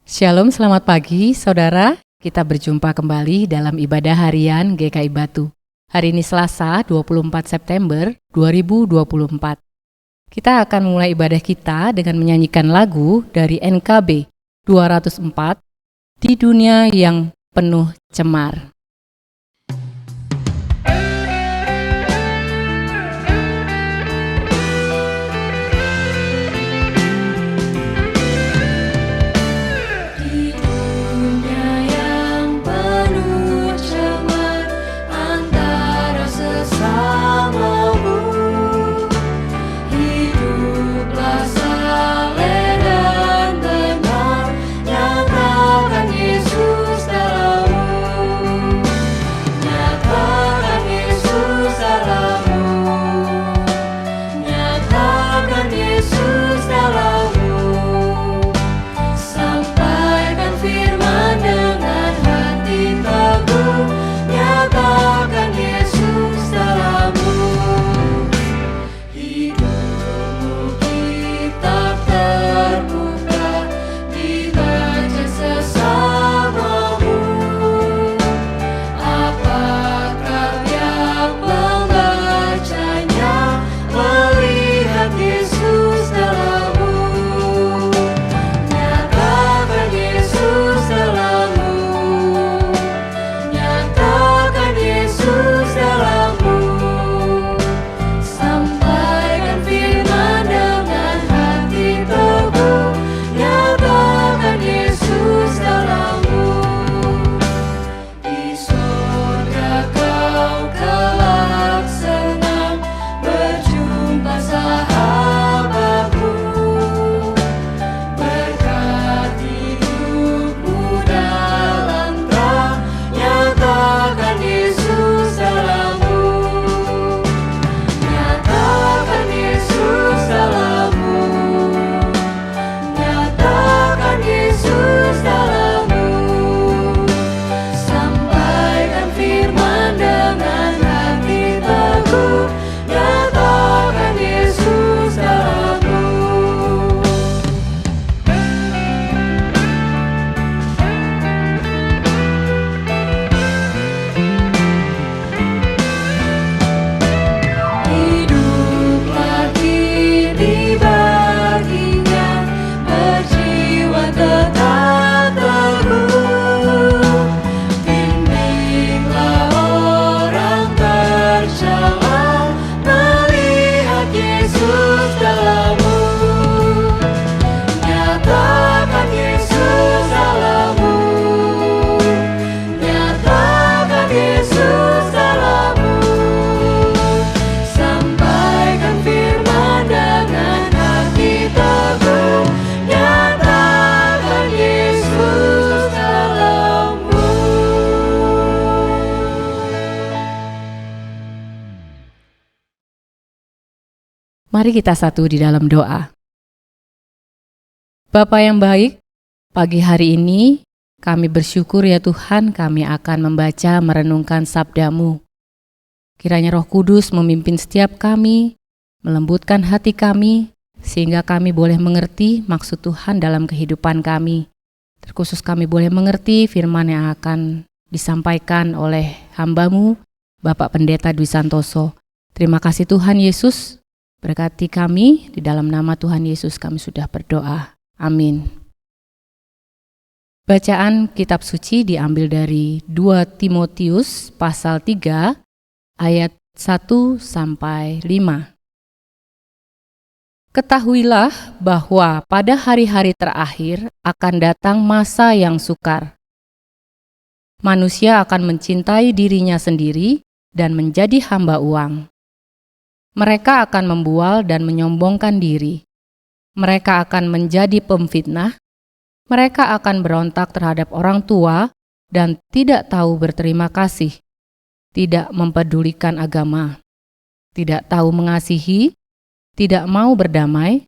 Shalom, selamat pagi saudara. Kita berjumpa kembali dalam ibadah harian GKI Batu. Hari ini Selasa 24 September 2024. Kita akan mulai ibadah kita dengan menyanyikan lagu dari NKB 204, Di Dunia Yang Penuh Cemar. Mari kita satu di dalam doa. Bapa yang baik, pagi hari ini kami bersyukur ya Tuhan, kami akan membaca merenungkan sabda-Mu. Kiranya Roh Kudus memimpin setiap kami, melembutkan hati kami, sehingga kami boleh mengerti maksud Tuhan dalam kehidupan kami. Terkhusus kami boleh mengerti firman yang akan disampaikan oleh hamba-Mu, Bapak Pendeta Dwi Santoso. Terima kasih Tuhan Yesus. Berkati kami, di dalam nama Tuhan Yesus kami sudah berdoa. Amin. Bacaan kitab suci diambil dari 2 Timotius pasal 3 ayat 1-5. Ketahuilah bahwa pada hari-hari terakhir akan datang masa yang sukar. Manusia akan mencintai dirinya sendiri dan menjadi hamba uang. Mereka akan membual dan menyombongkan diri. Mereka akan menjadi pemfitnah. Mereka akan berontak terhadap orang tua dan tidak tahu berterima kasih, tidak mempedulikan agama, tidak tahu mengasihi, tidak mau berdamai,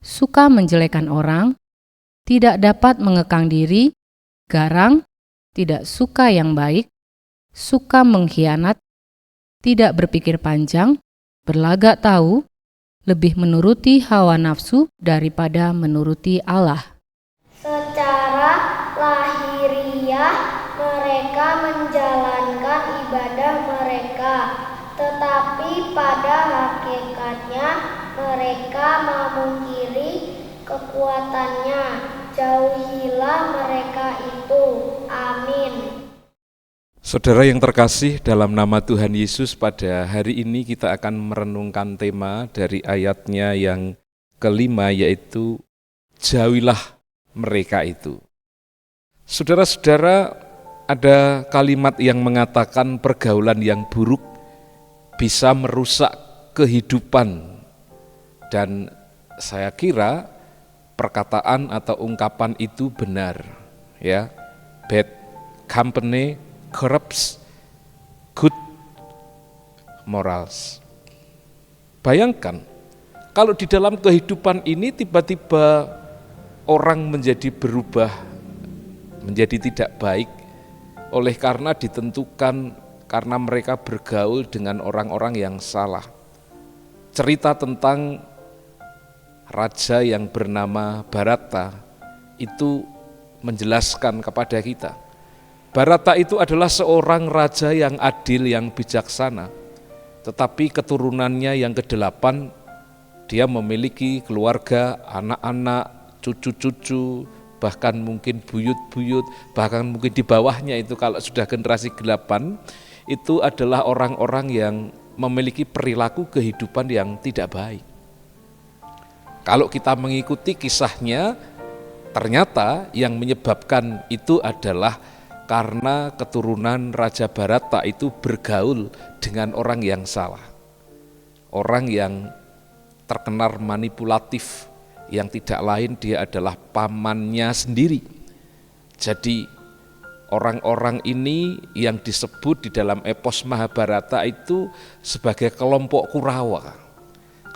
suka menjelekan orang, tidak dapat mengekang diri, garang, tidak suka yang baik, suka mengkhianat, tidak berpikir panjang, berlagak tahu, lebih menuruti hawa nafsu daripada menuruti Allah. Secara adalah mereka menjalankan ibadah mereka, tetapi pada hakikatnya mereka memungkiri kekuatannya. Jauhilah mereka itu. Amin. Saudara yang terkasih, dalam nama Tuhan Yesus, pada hari ini kita akan merenungkan tema dari ayatnya yang kelima, yaitu jauhilah mereka itu. Saudara-saudara, ada kalimat yang mengatakan pergaulan yang buruk bisa merusak kehidupan, dan saya kira perkataan atau ungkapan itu benar, ya. Bad company corrupts good morals. Bayangkan kalau di dalam kehidupan ini tiba-tiba orang menjadi berubah, menjadi tidak baik oleh karena ditentukan karena mereka bergaul dengan orang-orang yang salah. Cerita tentang raja yang bernama Bharata itu menjelaskan kepada kita. Bharata itu adalah seorang raja yang adil, yang bijaksana, tetapi keturunannya yang ke-8, dia memiliki keluarga, anak-anak, cucu-cucu, bahkan mungkin buyut-buyut, bahkan mungkin di bawahnya itu kalau sudah generasi 8, itu adalah orang-orang yang memiliki perilaku kehidupan yang tidak baik. Kalau kita mengikuti kisahnya, ternyata yang menyebabkan itu adalah karena keturunan Raja Bharata itu bergaul dengan orang yang salah. Orang yang terkenal manipulatif, yang tidak lain dia adalah pamannya sendiri. Jadi orang-orang ini yang disebut di dalam epos Mahabharata itu sebagai kelompok Kurawa.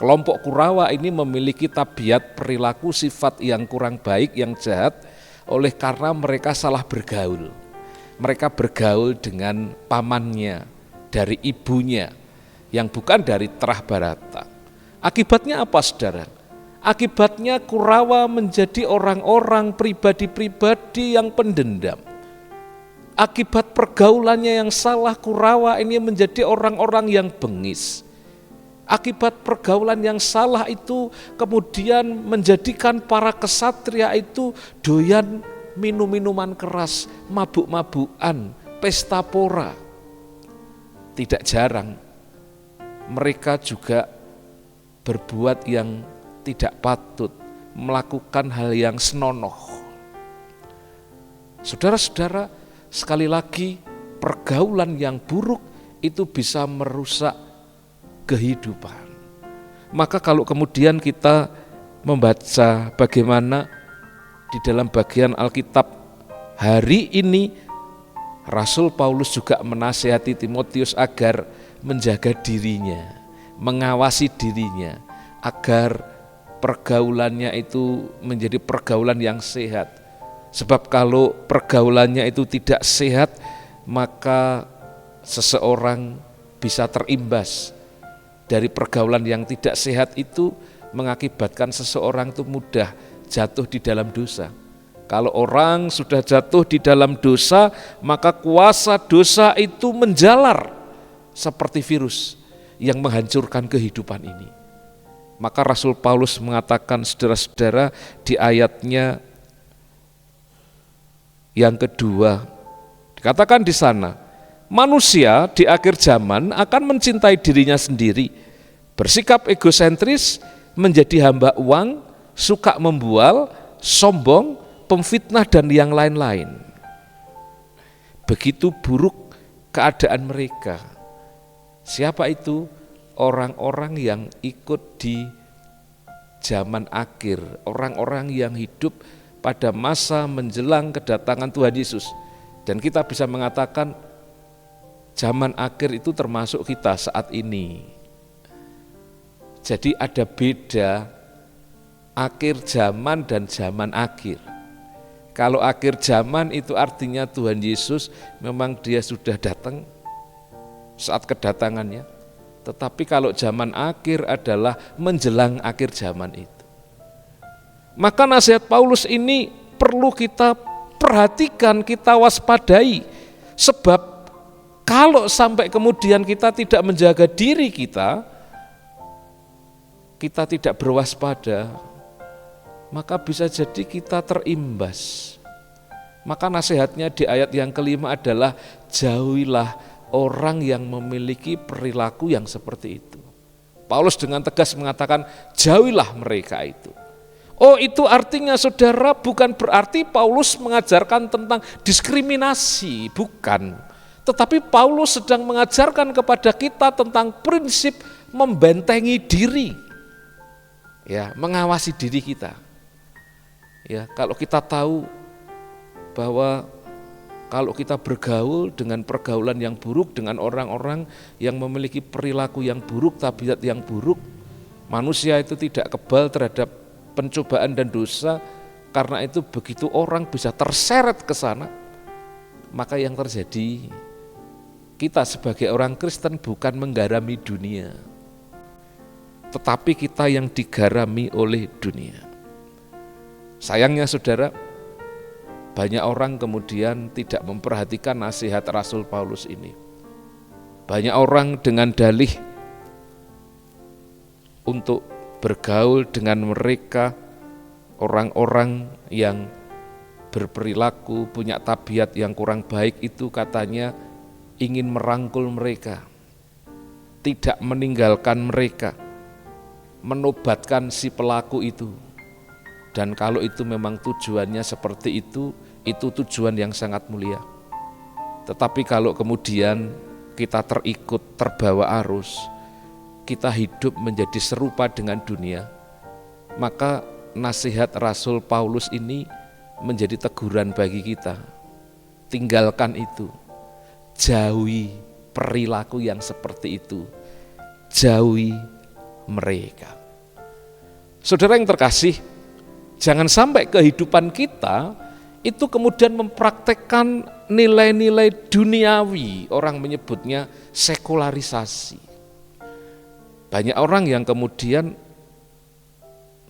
Kelompok Kurawa ini memiliki tabiat perilaku sifat yang kurang baik, yang jahat, oleh karena mereka salah bergaul. Mereka bergaul dengan pamannya, dari ibunya, yang bukan dari terah Bharata. Akibatnya apa, saudara? Akibatnya Kurawa menjadi orang-orang pribadi-pribadi yang pendendam. Akibat pergaulannya yang salah, Kurawa ini menjadi orang-orang yang bengis. Akibat pergaulan yang salah itu kemudian menjadikan para kesatria itu doyan minum-minuman keras, mabuk-mabukan, pesta pora. Tidak jarang mereka juga berbuat yang tidak patut, melakukan hal yang senonoh. Saudara-saudara, sekali lagi pergaulan yang buruk itu bisa merusak kehidupan. Maka kalau kemudian kita membaca bagaimana di dalam bagian Alkitab hari ini, Rasul Paulus juga menasihati Timotius agar menjaga dirinya, mengawasi dirinya, agar pergaulannya itu menjadi pergaulan yang sehat. Sebab kalau pergaulannya itu tidak sehat, maka seseorang bisa terimbas dari pergaulan yang tidak sehat itu, mengakibatkan seseorang itu mudah jatuh di dalam dosa. Kalau orang sudah jatuh di dalam dosa, maka kuasa dosa itu menjalar seperti virus yang menghancurkan kehidupan ini. Maka Rasul Paulus mengatakan, saudara-saudara, di ayatnya yang kedua, dikatakan di sana, manusia di akhir zaman akan mencintai dirinya sendiri, bersikap egosentris, menjadi hamba uang, suka membual, sombong, pemfitnah, dan yang lain-lain. Begitu buruk keadaan mereka. Siapa itu? Orang-orang yang ikut di zaman akhir, orang-orang yang hidup pada masa menjelang kedatangan Tuhan Yesus. Dan kita bisa mengatakan zaman akhir itu termasuk kita saat ini. Jadi ada beda akhir zaman dan zaman akhir. Kalau akhir zaman itu artinya Tuhan Yesus memang dia sudah datang saat kedatangannya. Tetapi kalau zaman akhir adalah menjelang akhir zaman itu. Maka nasihat Paulus ini perlu kita perhatikan, kita waspadai. Sebab kalau sampai kemudian kita tidak menjaga diri kita tidak berwaspada, maka bisa jadi kita terimbas. Maka nasihatnya di ayat yang kelima adalah jauhilah orang yang memiliki perilaku yang seperti itu. Paulus dengan tegas mengatakan jauhilah mereka itu. Oh, itu artinya saudara bukan berarti Paulus mengajarkan tentang diskriminasi, bukan. Tetapi Paulus sedang mengajarkan kepada kita tentang prinsip membentengi diri. Ya, mengawasi diri kita. Ya, kalau kita tahu bahwa kalau kita bergaul dengan pergaulan yang buruk, dengan orang-orang yang memiliki perilaku yang buruk, tabiat yang buruk, manusia itu tidak kebal terhadap pencobaan dan dosa. Karena itu begitu orang bisa terseret ke sana, maka yang terjadi, kita sebagai orang Kristen bukan menggarami dunia, tetapi kita yang digarami oleh dunia. Sayangnya saudara, banyak orang kemudian tidak memperhatikan nasihat Rasul Paulus ini. Banyak orang dengan dalih untuk bergaul dengan mereka, orang-orang yang berperilaku, punya tabiat yang kurang baik itu katanya ingin merangkul mereka, tidak meninggalkan mereka, menobatkan si pelaku itu. Dan kalau itu memang tujuannya seperti itu tujuan yang sangat mulia. Tetapi kalau kemudian kita terikut, terbawa arus, kita hidup menjadi serupa dengan dunia, maka nasihat Rasul Paulus ini menjadi teguran bagi kita. Tinggalkan itu, jauhi perilaku yang seperti itu, jauhi mereka. Saudara yang terkasih, jangan sampai kehidupan kita itu kemudian mempraktekkan nilai-nilai duniawi, orang menyebutnya sekularisasi. Banyak orang yang kemudian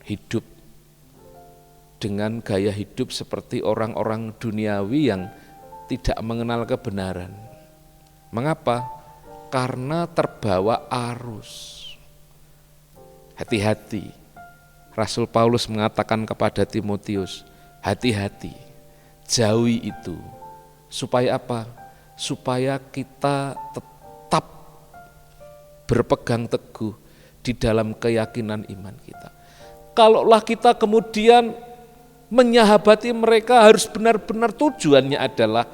hidup dengan gaya hidup seperti orang-orang duniawi yang tidak mengenal kebenaran. Mengapa? Karena terbawa arus. Hati-hati. Rasul Paulus mengatakan kepada Timotius, hati-hati, jauhi itu. Supaya apa? Supaya kita tetap berpegang teguh di dalam keyakinan iman kita. Kalaulah kita kemudian menyahabati mereka, harus benar-benar tujuannya adalah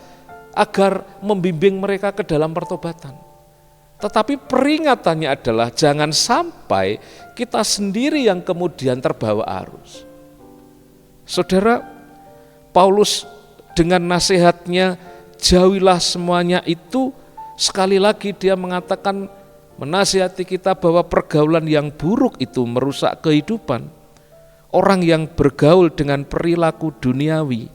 agar membimbing mereka ke dalam pertobatan. Tetapi peringatannya adalah jangan sampai kita sendiri yang kemudian terbawa arus. Saudara, Paulus dengan nasihatnya jauhilah semuanya itu, sekali lagi dia mengatakan, menasihati kita bahwa pergaulan yang buruk itu merusak kehidupan. Orang yang bergaul dengan perilaku duniawi,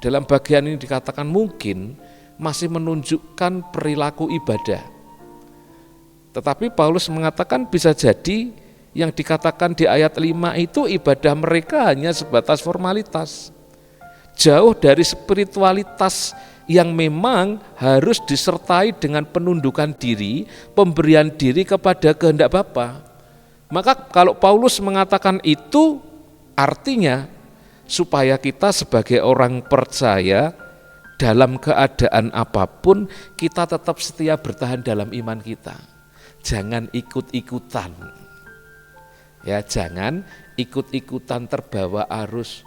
dalam bagian ini dikatakan mungkin masih menunjukkan perilaku ibadah. Tetapi Paulus mengatakan bisa jadi yang dikatakan di ayat 5 itu ibadah mereka hanya sebatas formalitas. Jauh dari spiritualitas yang memang harus disertai dengan penundukan diri, pemberian diri kepada kehendak Bapa. Maka kalau Paulus mengatakan itu, artinya supaya kita sebagai orang percaya dalam keadaan apapun kita tetap setia bertahan dalam iman kita. Jangan ikut-ikutan. Ya, jangan ikut-ikutan terbawa arus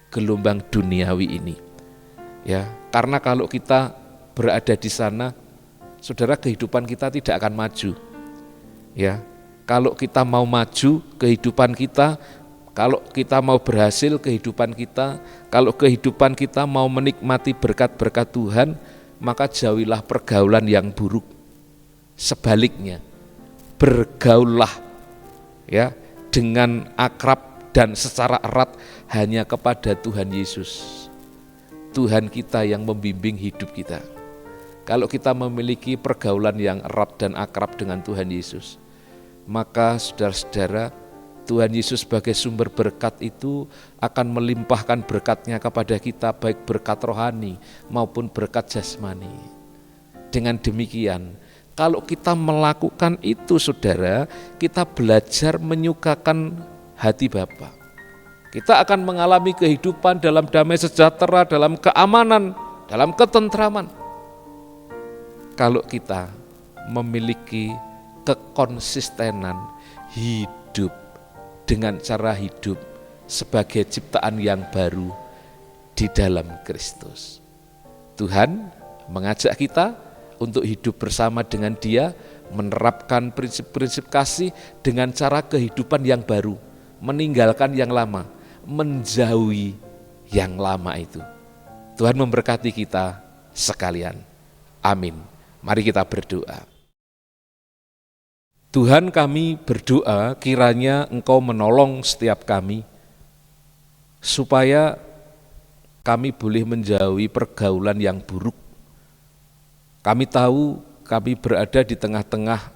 gelombang duniawi ini. Ya, karena kalau kita berada di sana, saudara, kehidupan kita tidak akan maju. Ya, kalau kita mau maju kehidupan kita, kalau kita mau berhasil kehidupan kita, kalau kehidupan kita mau menikmati berkat-berkat Tuhan, maka jauhilah pergaulan yang buruk. Sebaliknya, bergaullah ya dengan akrab dan secara erat hanya kepada Tuhan Yesus. Tuhan kita yang membimbing hidup kita. Kalau kita memiliki pergaulan yang erat dan akrab dengan Tuhan Yesus, maka saudara-saudara, Tuhan Yesus sebagai sumber berkat itu akan melimpahkan berkat-Nya kepada kita, baik berkat rohani maupun berkat jasmani. Dengan demikian, kalau kita melakukan itu saudara, kita belajar menyukakan hati Bapa. Kita akan mengalami kehidupan dalam damai sejahtera, dalam keamanan, dalam ketentraman. Kalau kita memiliki kekonsistenan hidup dengan cara hidup sebagai ciptaan yang baru di dalam Kristus. Tuhan mengajak kita untuk hidup bersama dengan Dia, menerapkan prinsip-prinsip kasih dengan cara kehidupan yang baru, meninggalkan yang lama, menjauhi yang lama itu. Tuhan memberkati kita sekalian. Amin. Mari kita berdoa. Tuhan, kami berdoa kiranya Engkau menolong setiap kami supaya kami boleh menjauhi pergaulan yang buruk. Kami tahu kami berada di tengah-tengah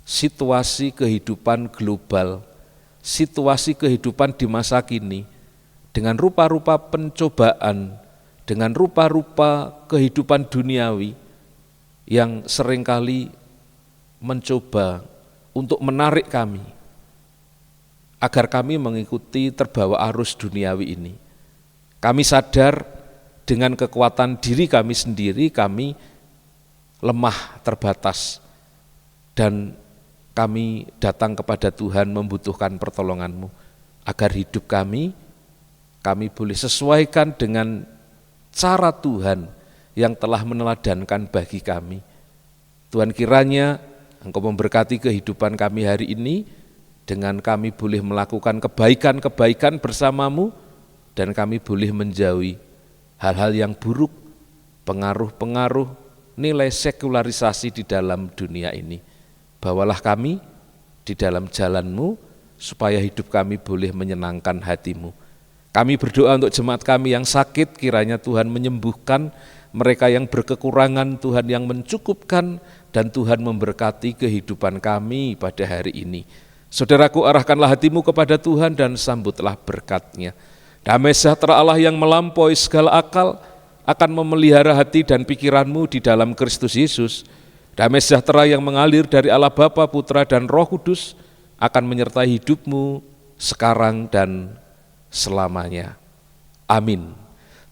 situasi kehidupan global, situasi kehidupan di masa kini, dengan rupa-rupa pencobaan, dengan rupa-rupa kehidupan duniawi yang seringkali mencoba untuk menarik kami agar kami mengikuti terbawa arus duniawi ini. Kami sadar dengan kekuatan diri kami sendiri, kami lemah, terbatas, dan kami datang kepada Tuhan membutuhkan pertolongan-Mu agar hidup kami boleh sesuaikan dengan cara Tuhan yang telah meneladankan bagi kami. Tuhan, kiranya Engkau memberkati kehidupan kami hari ini dengan kami boleh melakukan kebaikan-kebaikan bersama-Mu dan kami boleh menjauhi hal-hal yang buruk, pengaruh-pengaruh, nilai sekularisasi di dalam dunia ini. Bawalah kami di dalam jalan-Mu supaya hidup kami boleh menyenangkan hati-Mu. Kami berdoa untuk jemaat kami yang sakit, kiranya Tuhan menyembuhkan, mereka yang berkekurangan, Tuhan yang mencukupkan, dan Tuhan memberkati kehidupan kami pada hari ini. Saudaraku, arahkanlah hatimu kepada Tuhan dan sambutlah berkat-Nya. Damai sejahtera Allah yang melampaui segala akal akan memelihara hati dan pikiranmu di dalam Kristus Yesus. Damai sejahtera yang mengalir dari Allah Bapa, Putra, dan Roh Kudus akan menyertai hidupmu sekarang dan selamanya. Amin.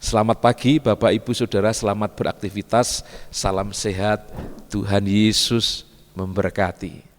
Selamat pagi Bapak Ibu Saudara, selamat beraktivitas, salam sehat, Tuhan Yesus memberkati.